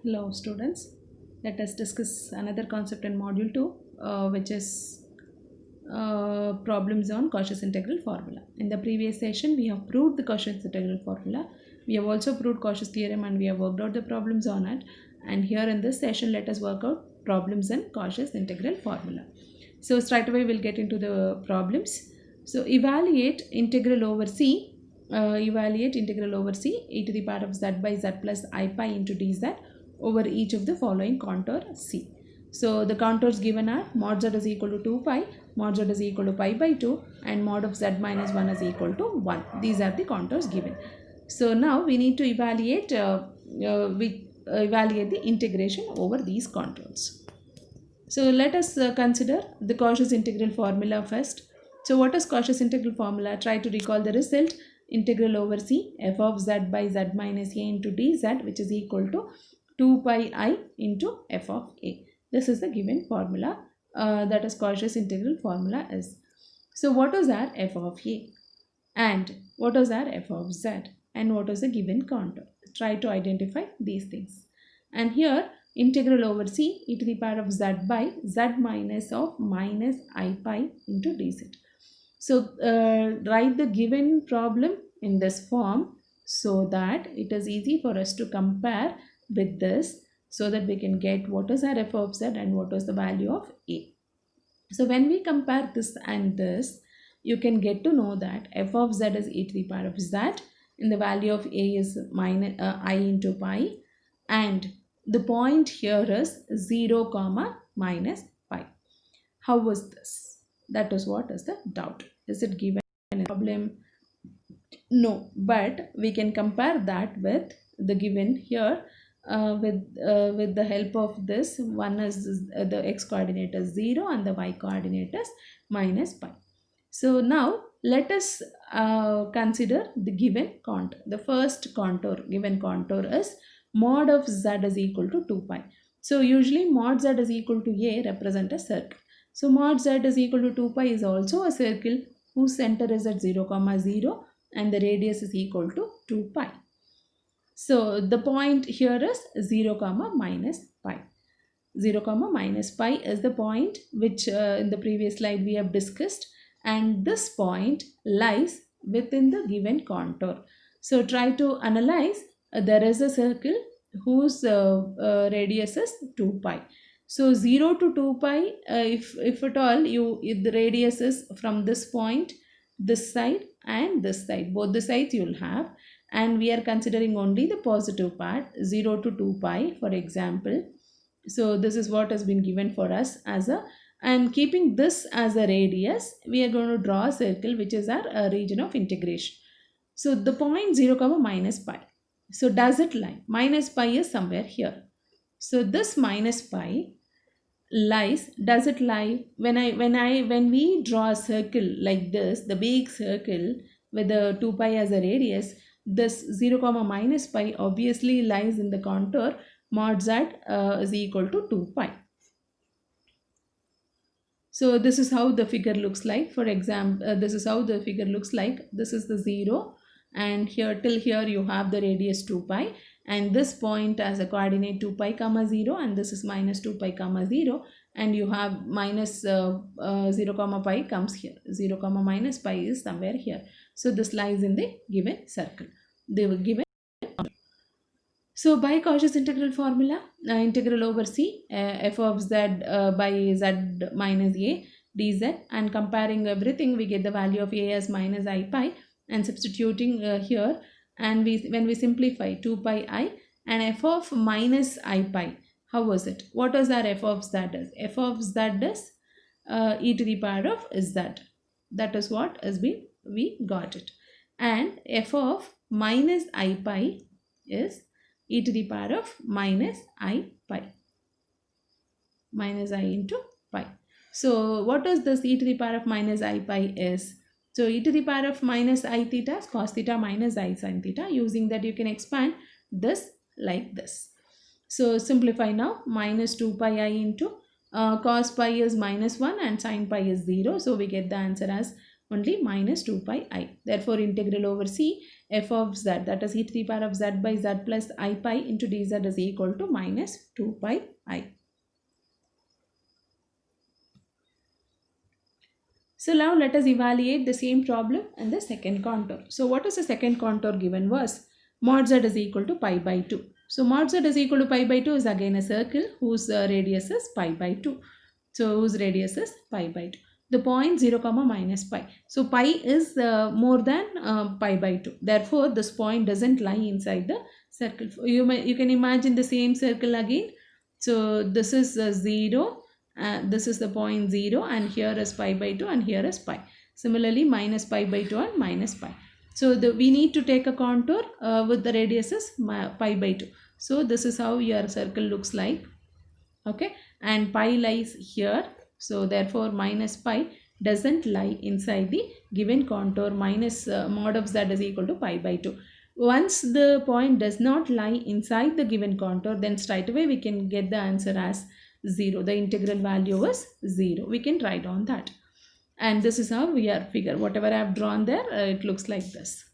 Hello students, let us discuss another concept in module 2 which is problems on Cauchy's integral formula. In the previous session we have proved the Cauchy's integral formula. We have also proved Cauchy's theorem and we have worked out the problems on it, and here in this session let us work out problems in Cauchy's integral formula. So straight away we'll get into the problems. So evaluate integral over C e to the power of z by z plus I pi into dz over each of the following contour C. So the contours given are mod z is equal to 2 pi, mod z is equal to pi by 2, and mod of z minus 1 is equal to 1. These are the contours given. So now we need to evaluate the integration over these contours. So let us consider the Cauchy's integral formula first. So what is Cauchy's integral formula? Try to recall the result. Integral over C f of z by z minus a into dz, which is equal to 2 pi I into f of a. This is the given formula, that is Cauchy's integral formula is. So what is our f of a, and what is our f of z, and what is the given contour? Try to identify these things. And here integral over C e to the power of z by z minus of minus I pi into dz. So write the given problem in this form so that it is easy for us to compare with this, so that we can get what is our f of z and what is the value of a. So when we compare this and this, you can get to know that f of z is e to the power of z, and the value of a is minus I into pi, and the point here is 0 comma minus pi. How was this? That is what is the doubt. Is it given in a problem? No, but we can compare that with the given here with the help of this. One is the x coordinate is 0 and the y coordinate is minus pi. So now let us consider the given contour. The first contour, given contour is mod of z is equal to 2 pi. So usually mod z is equal to a represent a circle. So mod z is equal to 2 pi is also a circle whose center is at 0 comma 0 and the radius is equal to 2 pi. So the point here is 0 comma minus pi. 0 comma minus pi is the point which in the previous slide we have discussed, and this point lies within the given contour. So try to analyze. There is a circle whose radius is 2 pi. So 0 to 2 pi, if at all if the radius is from this point, this side and this side, both the sides you will have, and we are considering only the positive part, 0 to 2 pi for example. So this is what has been given for us as a, and keeping this as a radius, we are going to draw a circle which is our region of integration. So the point 0 comma minus pi. So does it lie? Minus pi is somewhere here. So this minus pi lies, does it lie when we draw a circle like this, the big circle with the 2 pi as a radius, this 0 comma minus pi obviously lies in the contour mod z is equal to 2 pi. So this is how the figure looks like. For example, this is how the figure looks like. This is the 0, and here till here you have the radius 2 pi, and this point as a coordinate 2 pi comma 0, and this is minus 2 pi comma 0, and you have minus 0 comma pi comes here. 0 comma minus pi is somewhere here. So this lies in the given circle. They were given. So by Cauchy's integral formula, integral over C f of z by z minus a dz, and comparing everything we get the value of a as minus I pi, and substituting here, and when we simplify 2 pi I and f of minus I pi, how was it? What was our f of z is? F of z is e to the power of z. That is what has been, we got it. And f of minus I pi is e to the power of minus I pi, minus I into pi. So what is this e to the power of minus I pi is? So e to the power of minus I theta is cos theta minus I sin theta. Using that you can expand this like this. So simplify now. Minus 2 pi I into cos pi is minus 1 and sin pi is 0. So we get the answer as only minus 2 pi I. Therefore, integral over C f of z, that is e to the power of z by z plus I pi into dz is equal to minus 2 pi I. So now let us evaluate the same problem and the second contour. So what is the second contour given was mod z is equal to pi by 2. So mod z is equal to pi by 2 is again a circle whose radius is pi by 2. So whose radius is pi by 2. The point 0 comma minus pi. So pi is more than pi by 2. Therefore this point doesn't lie inside the circle. You can imagine the same circle again. So this is 0. This is the point 0 and here is pi by 2 and here is pi. Similarly minus pi by 2 and minus pi. So we need to take a contour with the radius is pi by 2. So this is how your circle looks like. Okay, and pi lies here. So therefore minus pi doesn't lie inside the given contour. Minus mod of z is equal to pi by 2. Once the point does not lie inside the given contour, then straight away we can get the answer as 0. The integral value is 0. We can write on that. And this is how we are figure. Whatever I have drawn there, it looks like this.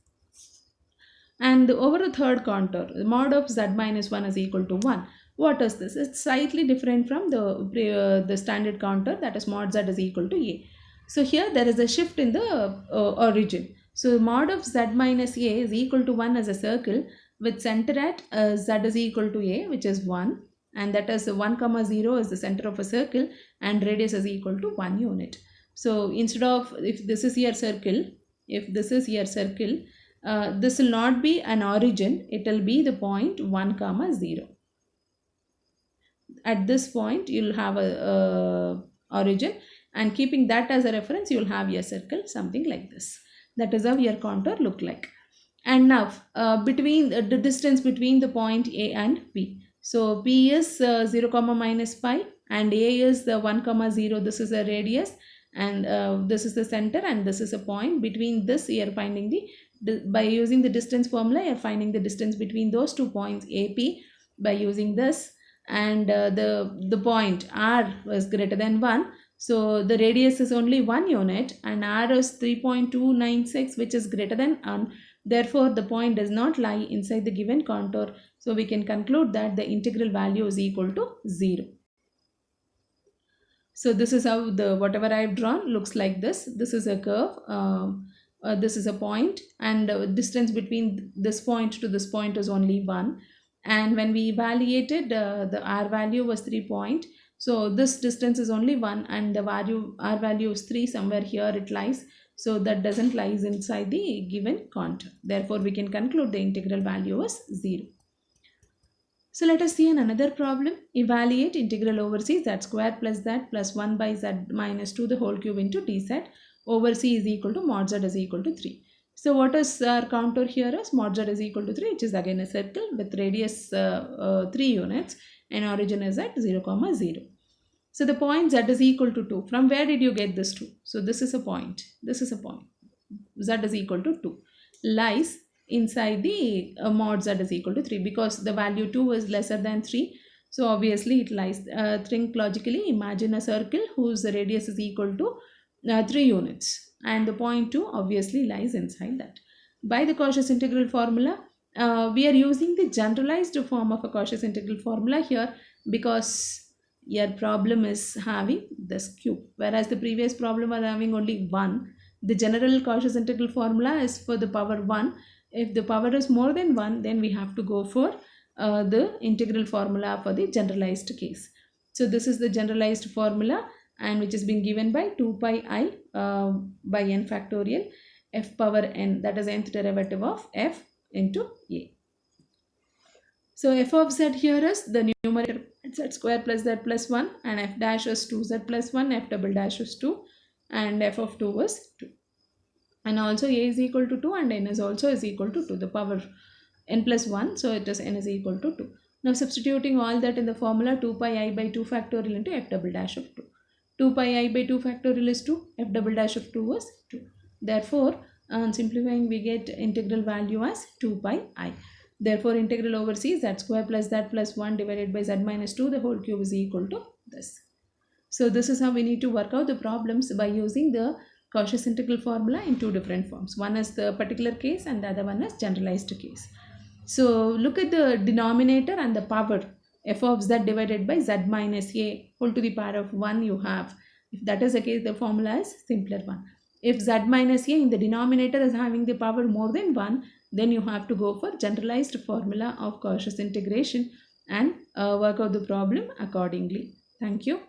And over the third contour, the mod of z minus 1 is equal to 1. What is this? It's slightly different from the standard contour, that is mod z is equal to a. So here there is a shift in the origin. So mod of z minus a is equal to 1 as a circle with center at z is equal to a, which is 1. And that is 1 comma 0 is the center of a circle and radius is equal to 1 unit. So instead of, if this is your circle, this will not be an origin, it will be the point 1 comma 0. At this point you will have a origin, and keeping that as a reference you will have your circle something like this. That is how your contour look like. And now between the distance between the point A and B. So P is 0 comma minus pi and A is 1 comma 0. This is a radius and this is the center and this is a point. Between this you are finding by using the distance formula, you are finding the distance between those 2 points AP by using this. And the point R was greater than 1. So the radius is only 1 unit and R is 3.296, which is greater than 1. Therefore, the point does not lie inside the given contour. So we can conclude that the integral value is equal to 0. So this is how whatever I have drawn looks like this. This is a curve. This is a point, and distance between this point to this point is only 1. And when we evaluated, the R value was 3 point. So this distance is only 1 and the R value is 3. Somewhere here it lies. So that doesn't lies inside the given contour. Therefore, we can conclude the integral value is 0. So let us see another problem. Evaluate integral over c z square plus z plus 1 by z minus 2 the whole cube into dz over c is equal to mod z is equal to 3. So what is our contour here is mod z is equal to 3, which is again a circle with radius 3 units and origin is at 0 comma 0. So the point z is equal to 2. From where did you get this 2? So this is a point. This is a point. Z is equal to 2. Lies inside the mod z is equal to 3 because the value 2 is lesser than 3. So obviously it lies. Think logically. Imagine a circle whose radius is equal to 3 units. And the point 2 obviously lies inside that. By the Cauchy's integral formula, we are using the generalized form of a Cauchy's integral formula here because your problem is having this cube, whereas the previous problem was having only 1. The general Cauchy's integral formula is for the power 1. If the power is more than 1, then we have to go for the integral formula for the generalized case. So this is the generalized formula, and which has been given by 2 pi I by n factorial f power n, that is nth derivative of f into a. So f of z here is the numerator z square plus z plus 1 and f dash is 2z plus 1, f double dash is 2 and f of 2 is 2. And also a is equal to 2 and n is also is equal to 2, the power n plus 1, so it is n is equal to 2. Now substituting all that in the formula, 2 pi I by 2 factorial into f double dash of 2. 2 pi I by 2 factorial is 2, f double dash of 2 is 2. Therefore, on simplifying we get integral value as 2 pi I. Therefore, integral over c z square plus z plus 1 divided by z minus 2 the whole cube is equal to this. So this is how we need to work out the problems by using the Cauchy integral formula in two different forms. One is the particular case and the other one is generalized case. So look at the denominator and the power. F of z divided by z minus a whole to the power of 1 you have. If that is the case, the formula is simpler one. If z minus a in the denominator is having the power more than 1, then you have to go for generalized formula of Cauchy integration and work out the problem accordingly. Thank you.